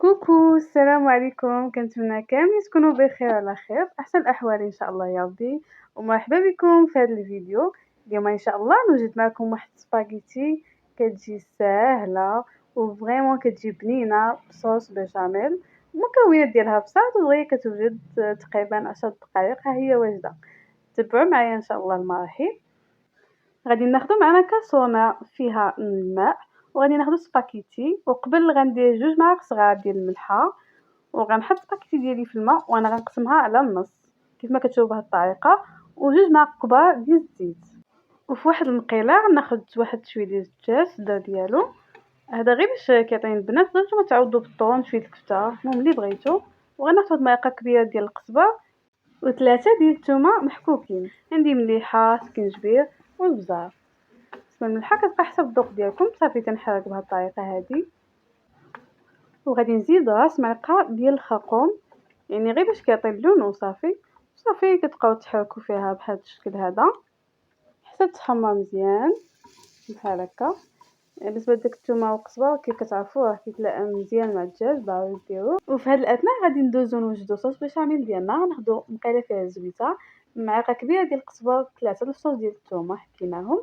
كوكو، السلام عليكم، كنتمنى كاملين تكونوا بخير على خير، احسن الاحوال ان شاء الله يا ربي. ومرحبا بكم في هذا الفيديو. اليوم ان شاء الله نوجد معكم واحد سباغيتي كتجي ساهله وفريمون كتجي بنينه بصوص بشاميل. المكونات ديالها بساط ودغيا كتوجد تقريبا 10 دقائق ها هي واجده. تبعوا معايا ان شاء الله المراحل. غادي ناخذ معنا كاسرونه فيها الماء، وغادي ناخذ سباكيتي، وقبل غندير 2 معالق صغار ديال الملحه، وغنحط سباكيتي ديالي في الماء وانا غنقسمها على النص كيف ما كتشوفوا بهذه الطريقه، و2 معالق كبار ديال الزيت. وفي واحد المقيله غناخذ واحد شويه ديال الدجاج الصدر ديالو، هذا غير باش كيعطيني البنات، تقدروا تعوضوا بالطون شويه الكفته المهم اللي بغيتو. وغناخذ معلقه كبيره ديال القزبر وثلاثه ديال الثومه محكوكين، عندي مليحه سكنجبير والبزار. الملحه كتبقى حسب الذوق ديالكم. صافي كنحرك بهذه الطريقه هذه، وغادي نزيد راس معلقه ديال الخرقوم، يعني غير باش كيعطي اللون. وصافي صافي كتبقاو تحركوا فيها بهذا الشكل هذا حتى تحمر مزيان بحال هكا. بالنسبه لداك الثومه والقزبر كيف كتعرفوا راه كيتلائم مزيان مع الدجاج، ضروري ديروه. وفي هذه الاثناء غادي ندوزو نوجدو صوص بشاميل ديالنا. غناخذوا مقيله فيها الزويته، معلقه كبيره ديال القزبر، 3 الفصوص ديال الثومه حكيناهم،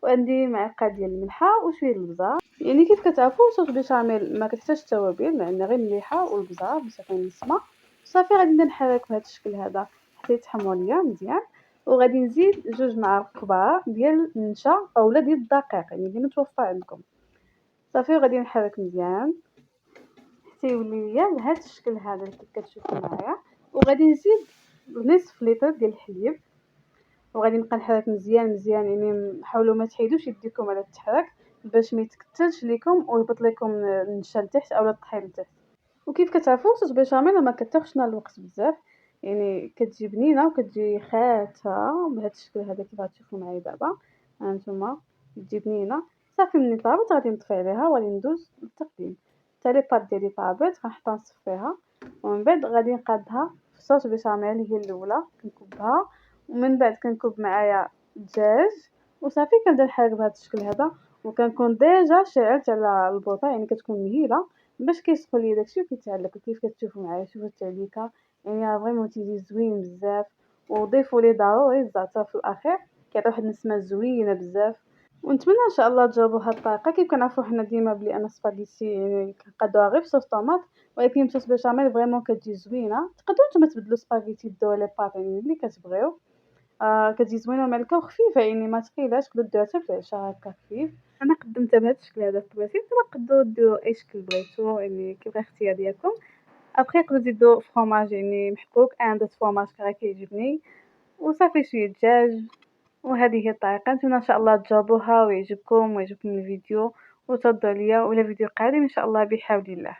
وعندي معلقه ديال الملحه وشويه البزار. يعني كيف كتعرفوا صوص بشاميل ما كتحتاجش توابل، عندنا غير المليحه والبزار باش يعطيني السما. صافي غادي نبدا نحرك بهذا الشكل هذا حتى يتحمر ليا مزيان. وغادي نزيد 2 معالق كبار ديال النشا اولا ديال الدقيق، يعني اللي متوفر عندكم. صافي وغادي نحرك مزيان حتى يولي ليا بهذا الشكل هذا اللي كتشوفوا معايا. وغادي نزيد نصف لتر ديال الحليب، وغادي نبقى نحرك مزيان مزيان. يعني حاولوا ما تحيدوش يديكم على التحرك باش ما يتكتلش لكم ويهبط لكم النشا لتحت اولا الطحين لتحت. وكيف كتعرفوا صوص بشاميل ما كتاخذش الوقت بزاف، يعني كتجي بنينه وكتجي خاته بهذا الشكل هذا كيف غتشوفوا معايا دابا. هانتوما تجي بنينه. صافي ملي طابت غادي نطفي عليها وغادي ندوز للتقديم. حتى لي باط ديالي طابت غنحطها نصفيها، ومن بعد غادي نقادها في صوص بشاميل هي الاولى كنكبها، ومن بعد كنكب معايا الدجاج. وصافي كنبدا نحرك بهذا الشكل هذا، وكنكون ديجا شعلت على البوطه يعني كتكون مهيله باش كيسخن ليا داكشي وكيتعلق. كيف كتشوفوا معايا شوفوا التعليكه، يعني راه فريمون تيجي زوين بزاف. وضيفوا ليه ضروري الزعتر في الاخير كيعطي واحد النسمه زوينه بزاف. ونتمنى ان شاء الله تجربوا هاد الطريقه. كيف كنعرفوا حنا ديما بلي انا سباغيتي يعني كنقادوها غير بصوص طوماط، ولكن بصوص بشاميل فريمون كتجي زوينه. تقدروا نتوما تبدلوا سباغيتي ديروا لي باط يعني اللي كتبغيو. كتجي زوينه ومالكه وخفيفه، يعني ما ثقيلاش، تقدروا ديروها حتى في العشاء هكا خفيف. انا قدمتها بهذا الشكل هذا في الطباسيل، نتوما تقدروا ديروا اي شكل بغيتو، يعني كيف الاختيار ديالكم. ابخي تقدروا تزيدوا فروماج يعني محكوك، ان دوت فروماج راه كيعجبني، وصافي شويه دجاج. وهذه هي الطريقه. نتمنى ان شاء الله تجربوها ويعجبكم الفيديو، وتردوا عليا ولا فيديو قادم ان شاء الله بحول الله.